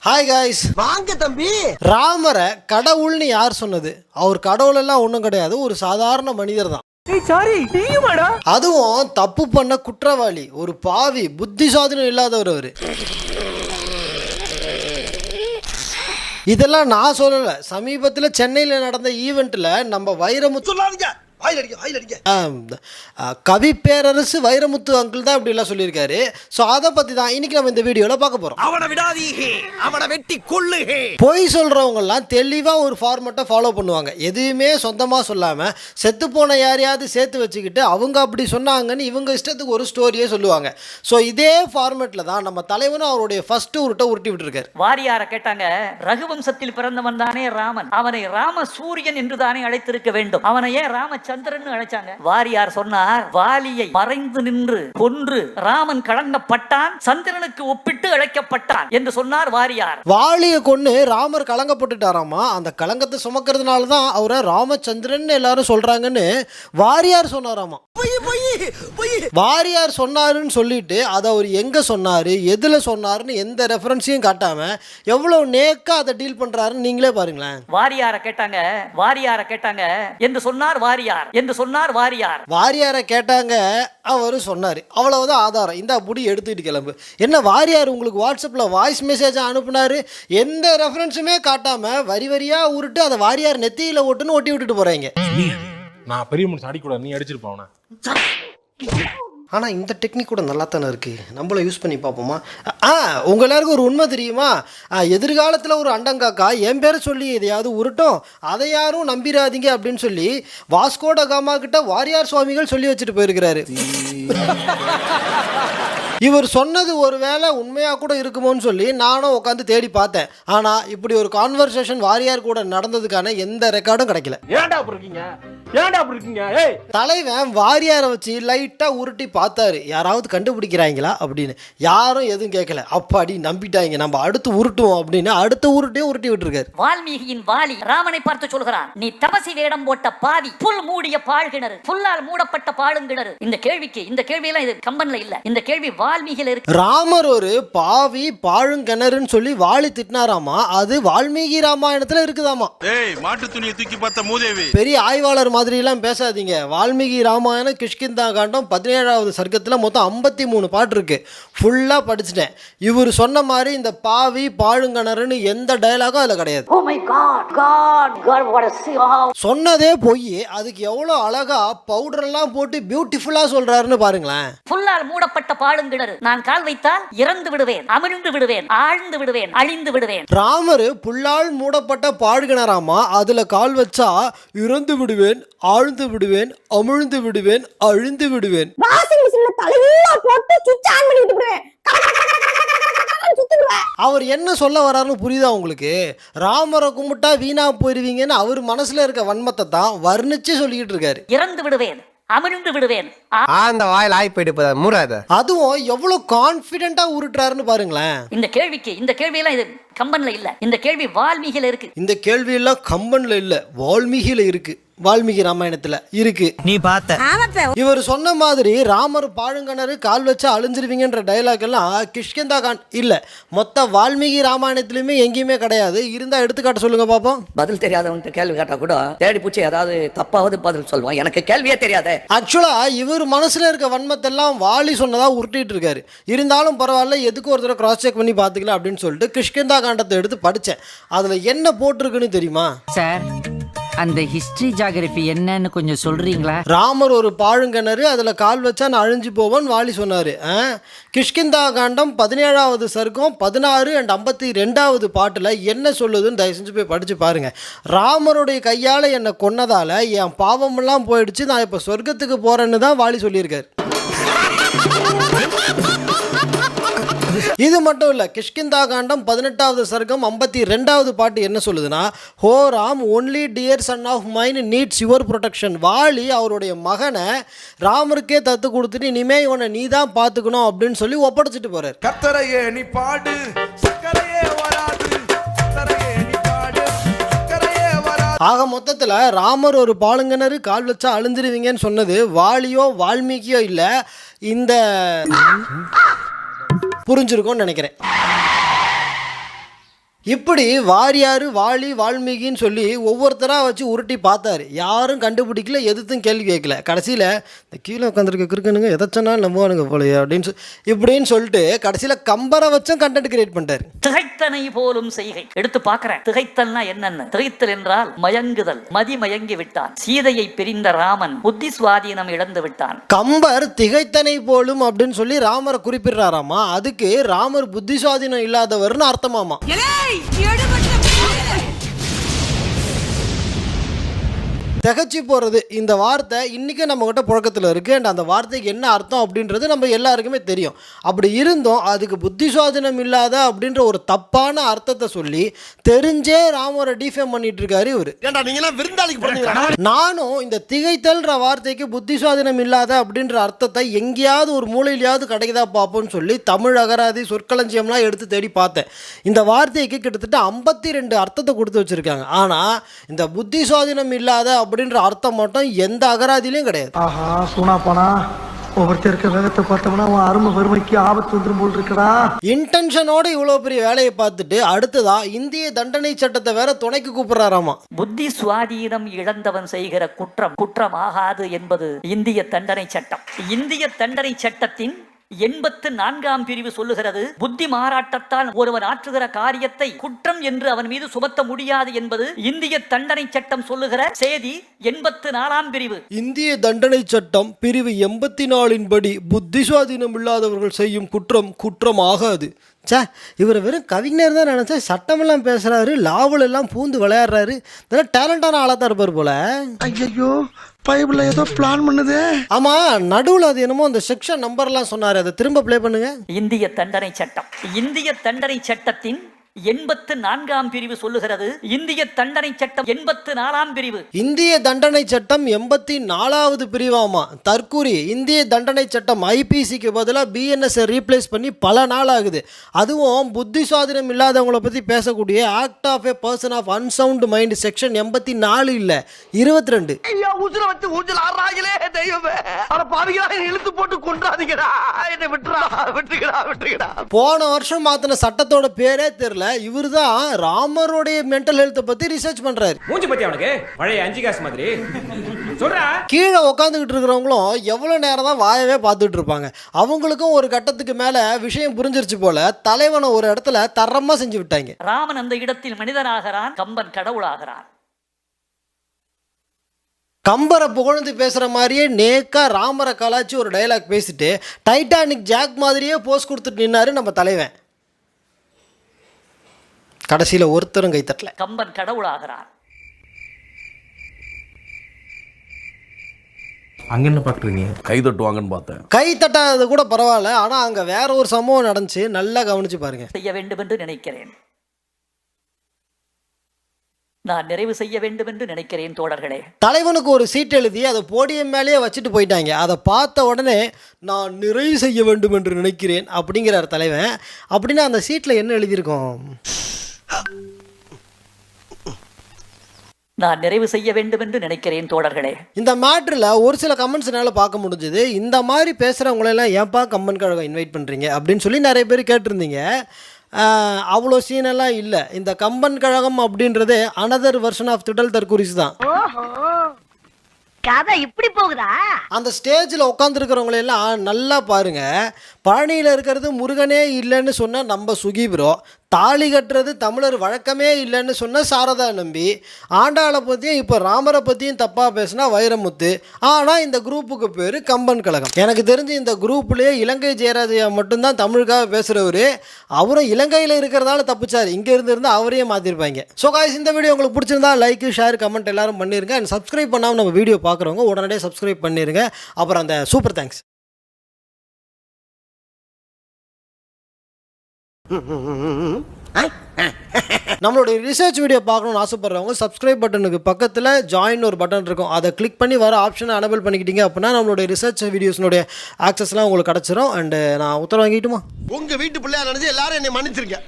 Hi guys, வாங்க தம்பி. ராமரை கடவுள்னு யார் சொன்னது? அவர் கடவுள் எல்லாம் ஒன்றும் கிடையாது, ஒரு சாதாரண மனிதர் தான். அதுவும் தப்பு பண்ண குற்றவாளி, ஒரு பாவி, புத்தி சாதனம் இல்லாதவர் அவரு. இதெல்லாம் நான் சொல்லல, சமீபத்தில் சென்னையில் நடந்த ஈவெண்ட்ல நம்ம வைரமுத்து கவி பேரரசு வைரமுத்து அங்கிள் தான் இப்படி எல்லாம் சொல்லியிருக்காரு. ஸோ அதை பற்றி தான் இன்னைக்கு நம்ம இந்த வீடியோவில் பார்க்க போகிறோம். அவனை விடாதீங்க, அவனை வெட்டி கொல்லுங்க. பொய் சொல்கிறவங்கலாம் தெளிவாக ஒரு ஃபார்மெட்டை ஃபாலோ பண்ணுவாங்க. எதுவுமே சொந்தமாக சொல்லாமல் செத்து போன யாரையாவது சேர்த்து வச்சுக்கிட்டு அவங்க அப்படி சொன்னாங்கன்னு இவங்க இஷ்டத்துக்கு ஒரு ஸ்டோரியே சொல்லுவாங்க. ஸோ இதே ஃபார்மெட்டில் தான் நம்ம தலைவனும் அவருடைய ஃபர்ஸ்ட் உருட்டை உருட்டி விட்டுருக்காரு. வாரியாரை கேட்டாங்க, ரகுவம்சத்தில் பிறந்தவன் தானே ராமன், அவனை ராம சூரியன் என்று தானே அழைத்திருக்க வேண்டும், அவனை ஏன் ராமச்சந்திரன் அழைச்சாங்க? வாரியார் சொன்னார், வாலியை மறைந்து நின்று கொன்று ராமன் கலங்கப்பட்டான், சந்திரனுக்கு ஒப்பிட்டு அழைக்கப்பட்டான் என்று சொன்னார் வாரியார். வாலியை கொன்னு ராமர் கலங்கப்பட்டுட்டாராமா, அந்த கலங்கத்தை சுமக்கிறதுனால தான் அவரை ராமச்சந்திரன் எல்லாரும் சொல்றாங்கன்னு வாரியார் சொன்னாராமா. வாரியார் சொன்னாருன்னு சொல்லிட்டு அதை அவர் எங்க சொன்னாரு, எதுல சொன்னாருன்னு எந்த ரெஃபரன்ஸையும் காட்டாம எவ்வளவு நேக்கா அதை டீல் பண்றாருன்னு நீங்களே பாருங்களேன். வாரியாரை கேட்டாங்க என்று சொன்னார் வாரியார் என்று சொன்னார் வாரியார். வாரியாரை கேட்டாங்க, அவரு சொன்னாரு, அவ்வளவுதான் ஆதாரம், இந்த முடி எடுத்துக்கிட்டு கிளம்பு. என்ன வாரியார் உங்களுக்கு வாட்ஸ்அப்ல வாய்ஸ் மெசேஜ் அனுப்புனாரு, எந்த ரெஃபரன்ஸுமே காட்டாம வரி வரியா உருட்டு அதை வாரியார் நெத்தியில ஓட்டுன்னு ஒட்டி விட்டுட்டு போறாங்க. நான் பெரிய மனுஷன் அடிக்கூடாது, நீ அடிச்சிருப்பாவன. ஆனால் இந்த டெக்னிக் கூட நல்லா தானே இருக்குது, நம்மளும் யூஸ் பண்ணி பார்ப்போமா? உங்கள் எல்லாருக்கும் ஒரு உண்மை தெரியுமா? எதிர்காலத்தில் ஒரு அண்டங்காக்கா என் பேரை சொல்லி எதையாவது உருட்டும், அதை யாரும் நம்பிடாதீங்க அப்படின்னு சொல்லி வாஸ்கோட காமா கிட்ட வாரியார் சுவாமிகள் சொல்லி வச்சுட்டு போயிருக்கிறாரு. இவர் சொன்னது ஒரு வேளை உண்மையாக கூட இருக்குமோன்னு சொல்லி நானும் உட்காந்து தேடி பார்த்தேன். ஆனால் இப்படி ஒரு கான்வர்சேஷன் வாரியார் கூட நடந்ததுக்கான எந்த ரெக்கார்டும் கிடைக்கல. தலைவன் வாரியாரை வச்சு லைட்டா உருட்டி பார்த்தாரு, யாராவது கண்டுபிடிக்கிறாங்களா அப்படின்னு. யாரும் எதுவும் கேட்கல. அப்பாடி நம்பிட்டாங்க, நம்ம அடுத்து உருட்டுவோம் அப்படின்னு அடுத்த உருட்டையும் உருட்டி விட்டுருக்காரு. வால்மீகியின் வாலி ராமனை பார்த்து சொல்கிறான், நீ தபசி வேடம் போட்ட பாவி, புல் மூடிய பாழ்கிணறு, புல்லால் மூடப்பட்ட பாழுங்கிணறு. இந்த கேள்வியெல்லாம் இது கம்பன்ல இல்ல, இந்த கேள்வி வால்மீகில இருக்கு. ராமர் ஒரு பாவி பாழுங்கிணறுன்னு சொல்லி வாலி திட்டினாராமா, அது வால்மீகி ராமாயணத்துல இருக்குதாமா. மாட்டு துணியை தூக்கி பார்த்த மூதேவி. பெரிய ஆய்வாளர் மாதிரி எல்லாம் பேசாதீங்க. வால்மீகி ராமாயணம் கிஷ்கிந்தா காண்டம் 17வது சர்க்கத்தில் மொத்தம் 53 பாட்டு இருக்கு. ஃபுல்லா படிச்சுட்டேன். இவர் சொன்ன மாதிரி இந்த பாவி பாழுங்கணறுன்னு எந்த டயலாகும் அதுல கிடையாது. சொன்னதே போய் அதுக்கு எவ்வளவு அழகா பவுடர் எல்லாம் போட்டு பியூட்டிஃபுல்லா சொல்றாருன்னு பாருங்களேன். புல்லால் மூடப்பட்ட பாழுங்கிணறு, நான் கால் வைத்தால் இறந்து விடுவேன், அமிழ்ந்து விடுவேன், ஆழ்ந்து விடுவேன், அழிந்து விடுவேன். ராமர் புல்லால் மூடப்பட்ட பாழ்கிணறாமா, அதுல கால் வச்சா இறந்து விடுவேன், ஆழ்ந்து விடுவேன், அமிழ்ந்து விடுவேன், அழிந்து விடுவேன். அவர் என்ன சொல்ல வர்றாருன்னு புரியுதா உங்களுக்கு? ராமரை கும்பிட்டா வீணா போயிருவீங்கன்னு அவர் மனசுல இருக்க வன்மத்தை தான் வர்ணிச்சு சொல்லிக்கிட்டு இருக்காரு. இறந்து விடுவேன், அமிழ்ந்து விடுவேன். அந்த வாயில் ஆய் போயிட்டு மூடாத. அதுவும் எவ்வளவு கான்பிடென்ட்டா உருட்டுறாருன்னு பாருங்களேன். இந்த கேள்வியெல்லாம் இது கம்பன்ல இல்ல, இந்த கேள்வி வால்மீகில இருக்கு. இந்த கேள்வி எல்லாம் கம்பன்ல இல்ல, வால்மீகில இருக்கு. வால்மீகி ராமாயணத்துல இருக்கு, நீ பார்த்த. இவர் சொன்ன மாதிரி ராமர் பாழுங்கணறு கால் வச்சா அழிஞ்சிருவீங்கன்ற டயலாக் எல்லாம் கிஷ்கிந்தா காண்ட் இல்ல, மொத்த வால்மீகி ராமாயணத்திலுமே எங்கேயுமே கிடையாது. இருந்தா எடுத்துக்காட்ட சொல்லுங்க பாப்போம். பதில் தெரியாதவன்ட்டு கேள்வி கேட்டா கூட தேடி பூச்சி ஏதாவது தப்பாவது பதில் சொல்லுவான், எனக்கு கேள்வியே தெரியாத. ஆக்சுவலா இவர் மனசுல இருக்க வன்மத்தெல்லாம் வாலி சொன்னதா உருட்டிட்டு இருக்காரு. இருந்தாலும் பரவாயில்ல, எதுக்கு ஒரு தடவை கிராஸ் செக் பண்ணி பாத்துக்கலாம் அப்படின்னு சொல்லிட்டு கிஷ்கிந்தா காண்டத்தை எடுத்து படிச்சேன். அதுல என்ன போட்டிருக்குன்னு தெரியுமா சார்? அந்த ஹிஸ்டரி ஜியோகிராஃபி என்னன்னு கொஞ்சம் சொல்றீங்களா? ராமர் ஒரு பாழுங்கிணறு, அதுல கால் வச்சா நான் அழிஞ்சு போவோன்னு வாலி சொன்னாரு. கிஷ்கிந்தா காண்டம் 17வது சர்க்கம் 16 and 52வது பாட்டுல என்ன சொல்லுதுன்னு தயவு செஞ்சு போய் படிச்சு பாருங்க. ராமருடைய கையால என்னை கொன்னதால என் பாவம் எல்லாம் போயிடுச்சு, நான் இப்ப சொர்க்கத்துக்கு போறேன்னு தான் வாலி சொல்லியிருக்காரு. இது மட்டும் இல்ல, கிஷ்கிந்தா காண்டம் 18வது சர்க்கம் 52வது பாட்டு என்ன சொல்லுதுன்னா, oh Ram, only dear son of mine needs your protection. Vali அவருடைய மகனை ராமருக்கே தத்து கொடுத்துட்டு இனிமே இவனை நீ தான் பார்த்துக்கணும் அப்படின்னு சொல்லி ஒப்படைச்சிட்டு போறாரு. கர்த்தரையே நீ பாடு, சக்கரையே வராது, கர்த்தரையே நீ பாடு, சக்கரையே வராது. ஆக மொத்தத்துல ராமர் ஒரு பாலுங்கிணறு கால் வச்சா அழிஞ்சிருவீங்கன்னு சொன்னது வாலியோ வால்மீகியோ இல்ல, இந்த புரிஞ்சிருக்கும்னு நினைக்கிறேன். இப்படி வாரியார் வாலி வால்மீகின்னு சொல்லி ஒவ்வொருத்தராக வச்சு உருட்டி பார்த்தாரு. யாரும் கண்டுபிடிக்கல, எதுத்தும் கேள்வி கேட்கல. கடைசியில் இந்த கீழே உட்காந்துருக்க கிறுக்கனுங்க எதை சொன்னாலும் நம்புவானுங்க போலையே இப்படின்னு சொல்லிட்டு கடைசியில் கம்பரை வச்சும் கண்டென்ட் கிரியேட் பண்ணிட்டாரு. திகைத்தனை போலும் செய்கை எடுத்து பார்க்கிறேன். திகைத்தல்னா என்னன்னு? திகைத்தல் என்றால் மயங்குதல். மதி மயங்கி விட்டான். சீதையை பிரிந்த ராமன் புத்தி சுவாதீனம் இழந்து விட்டான். கம்பர் திகைத்தனை போலும் அப்படின்னு சொல்லி ராமரை குறிப்பிடுறாராமா. அதுக்கு ராமர் புத்தி சுவாதீனம் இல்லாதவர்னு அர்த்தமாமா. திகச்சு போகிறது இந்த வார்த்தை இன்றைக்கி நம்மக்கிட்ட புழக்கத்தில் இருக்குது. அண்ட் அந்த வார்த்தைக்கு என்ன அர்த்தம் அப்படின்றது நம்ம எல்லாருக்குமே தெரியும். அப்படி இருந்தும் அதுக்கு புத்தி சுவாதீனம் இல்லாத அப்படின்ற ஒரு தப்பான அர்த்தத்தை சொல்லி தெரிஞ்சே ராமரை டிஃபேம் பண்ணிட்டு இருக்காரு இவர். நானும் இந்த திகைத்தல்ன்ற வார்த்தைக்கு புத்தி சுவாதீனம் இல்லாத அப்படின்ற அர்த்தத்தை எங்கேயாவது ஒரு மூலையிலையாவது கிடைக்குதா பார்ப்போம்னு சொல்லி தமிழ் அகராதி சொற்களஞ்சியம்லாம் எடுத்து தேடி பார்த்தேன். இந்த வார்த்தைக்கு கிட்டத்தட்ட 52 அர்த்தத்தை கொடுத்து வச்சுருக்காங்க. ஆனால் இந்த புத்தி சுவாதீனம் இல்லாத அப்படின்ற அர்த்தம் மட்டும் எந்த அகராதியிலையும் கிடையாது. ஆஹா சூனா போனா ஒவ்வொருத்தர் இருக்க வேகத்தை பார்த்தோம்னா அவன் அருமை வறுமைக்கு ஆபத்து வந்துடும் போல் இருக்கடா. இன்டென்ஷனோட இவ்வளோ பெரிய வேலையை பார்த்துட்டு அடுத்ததா இந்திய தண்டனை சட்டத்தை வேற துணைக்கு கூப்பிடுறாராமா. புத்தி சுவாதீனம் இழந்தவன் செய்கிற குற்றம் குற்றமாகாது என்பது இந்திய தண்டனை சட்டம். இந்திய தண்டனை சட்டத்தின் 84ஆம் பிரிவு சொல்லுகிறது, புத்தி மாறாட்டத்தால் ஒருவன் ஆற்றுகிற காரியத்தை குற்றம் என்று அவன் மீது சுமத்த முடியாது என்பது இந்திய தண்டனை சட்டம் சொல்லுகிற செய்தி. 84ஆம் பிரிவு இந்திய தண்டனை சட்டம் பிரிவு 84 படி புத்தி சுவாதீனம் இல்லாதவர்கள் செய்யும் குற்றம் குற்றமாகாது. சே, இவர் வெறும் கவிஞர் தான் நினச்சா சட்டமெல்லாம் பேசுகிறாரு, லாவல் எல்லாம் பூந்து விளையாடுறாரு. இதெல்லாம் டேலண்டான ஆளாக தான் இருப்பார் போல. ஐயோ பைபிள்ல ஏதோ பிளான் பண்ணுது. ஆமாம், நடுவில் அது என்னமோ அந்த செக்ஷன் நம்பர்லாம் சொன்னார், அதை திரும்ப ப்ளே பண்ணுங்க. இந்திய தண்டனை சட்டம் இந்திய தண்டனை சட்டத்தின் 84ஆம் பிரிவு சொல்லுகிறது. இந்திய தண்டனை சட்டம் 84ஆம் பிரிவு. இந்திய தண்டனை சட்டம் 84வது பிரிவாமா. தற்கூரி இந்திய தண்டனை சட்டம் ஐபிசிக்கு பதிலாக பிஎன்எஸ் ரீப்ளேஸ் பண்ணி பல நாள் ஆகுது. அதுவும் புத்தி சுவாதீனம் இல்லாதவங்களை பற்றி பேசக்கூடிய act of a person of unsound mind section 84 இல்லை 22. ஐயா உசுர வச்சு ஊஞ்சல் ஆடுறாங்களே தெய்வமே. அட பாவிகளா என்னை இழுத்து போட்டு கொன்றாதீங்கடா. என்னை விட்டுடா. போன வருஷம் மாத்தின சட்டத்தோட பேரே தெரியல. இவர் தான் ராமருடைய மென்டல் ஹெல்த்தை பத்தி ரிசர்ச் பண்றாரு. மூஞ்சி பத்தி அவனுக்கு பழைய 5 காசு மாதிரி சொல்றா. கீழே உட்காந்துக்கிட்டு இருக்கிறவங்களும் எவ்வளவு நேரம் தான் வாயவே பார்த்துட்டு இருப்பாங்க. அவங்களுக்கும் ஒரு கட்டத்துக்கு மேல விஷயம் புரிஞ்சிருச்சு போல தலைவனை ஒரு இடத்துல தரமா செஞ்சு விட்டாங்க. ராமன் அந்த இடத்தில் மனிதனாகிறான், கம்பன் கடவுளாகிறான். கம்பரை புகழ்ந்து பேசுகிற மாதிரியே நேக்கா ராமரை கலாச்சி ஒரு டைலாக் பேசிட்டு டைட்டானிக் ஜாக் மாதிரியே போஸ் கொடுத்துட்டு நின்னாரு நம்ம தலைவன். கடைசியில் ஒருத்தரும் கைத்தட்டல. கம்பன் கடவுளாகிறான். அங்க என்ன பாக்குறீங்க? கை தட்டுவாங்கன்னு பார்த்தேன். கை தட்டாதது கூட பரவாயில்ல, ஆனால் அங்கே வேற ஒரு சம்பவம் நடந்துச்சு, நல்லா கவனிச்சு பாருங்க. செய்ய வேண்டும் என்று நினைக்கிறேன். நான் நிறைவு செய்ய வேண்டும் என்று நினைக்கிறேன் தோழர்களே. தலைவனுக்கு ஒரு சீட் எழுதி அதை போடியம் மேலேயே வச்சுட்டு போயிட்டாங்க. அதை பார்த்த உடனே நான் நிறைவு செய்ய வேண்டும் என்று நினைக்கிறேன் அப்படிங்கிறார் தலைவன். அப்படின்னா அந்த சீட்டில் என்ன எழுதியிருக்கோம்? நான் நிறைவு செய்ய வேண்டும் என்று நினைக்கிறேன் தோழர்களே. இந்த மேட்ரில் ஒரு சில கமெண்ட்ஸ் என்னால் பார்க்க முடிஞ்சது. இந்த மாதிரி பேசுகிறவங்களெல்லாம் ஏன்பா கம்பன் கழகம் இன்வைட் பண்ணுறீங்க அப்படின்னு சொல்லி நிறைய பேர் கேட்டிருந்தீங்க. அவ்வளோ சீனெல்லாம் இல்லை. இந்த கம்பன் கழகம் அப்படின்றதே அனதர் வெர்ஷன் ஆஃப் திடல் தற்குறிஸ் தான். கதை இப்படி போகுதா? அந்த ஸ்டேஜில் உட்காந்துருக்கிறவங்களெல்லாம் நல்லா பாருங்க. பழனியில் இருக்கிறது முருகனே இல்லைன்னு சொன்ன நம்ம சுகி ப்ரோ, தாலி கட்டுறது தமிழர் வழக்கமே இல்லைன்னு சொன்ன சாரதா நம்பி, ஆண்டாளை பற்றியும் இப்போ ராமரை பற்றியும் தப்பாக பேசினா வைரமுத்து. ஆனால் இந்த குரூப்புக்கு பேர் கம்பன் கழகம். எனக்கு தெரிஞ்சு இந்த குரூப்லேயே இலங்கை ஜெயராஜையா மட்டும்தான் தமிழுக்காக பேசுகிறவர். அவரும் இலங்கையில் இருக்கிறதால தப்பிச்சார், இங்கே இருந்திருந்தா அவரையே மாற்றிருப்பாங்க. ஸோ காய்ஸ், இந்த வீடியோ உங்களுக்கு பிடிச்சிருந்தா லைக் ஷேர் கமெண்ட் எல்லாரும் பண்ணிருங்க. அண்ட் சப்ஸ்கிரைப் பண்ணாமல் நம்ம வீடியோ பார்க்குறவங்க உடனடியே சப்ஸ்கிரைப் பண்ணிடுங்க. அப்புறம் அந்த சூப்பர் தேங்க்ஸ். நம்மளுடைய ரிசர்ச் வீடியோ பார்க்கணும்னு ஆசைப்படுறவங்க சப்ஸ்கிரைப் பட்டனுக்கு பக்கத்தில் ஜாயின் ஒரு பட்டன் இருக்கும், அதை கிளிக் பண்ணி வர ஆப்ஷனை எனேபிள் பண்ணிக்கிட்டீங்க அப்படின்னா நம்மளுடைய ரிசர்ச் வீடியோஸ்னுடைய ஆக்சஸ்லாம் உங்களுக்கு கிடச்சிரும். அண்டு நான் உத்தரவு வாங்கிட்டுமா? உங்க வீட்டு பிள்ளையா நினைச்சு எல்லாரும் என்னை மன்னிச்சிருங்க.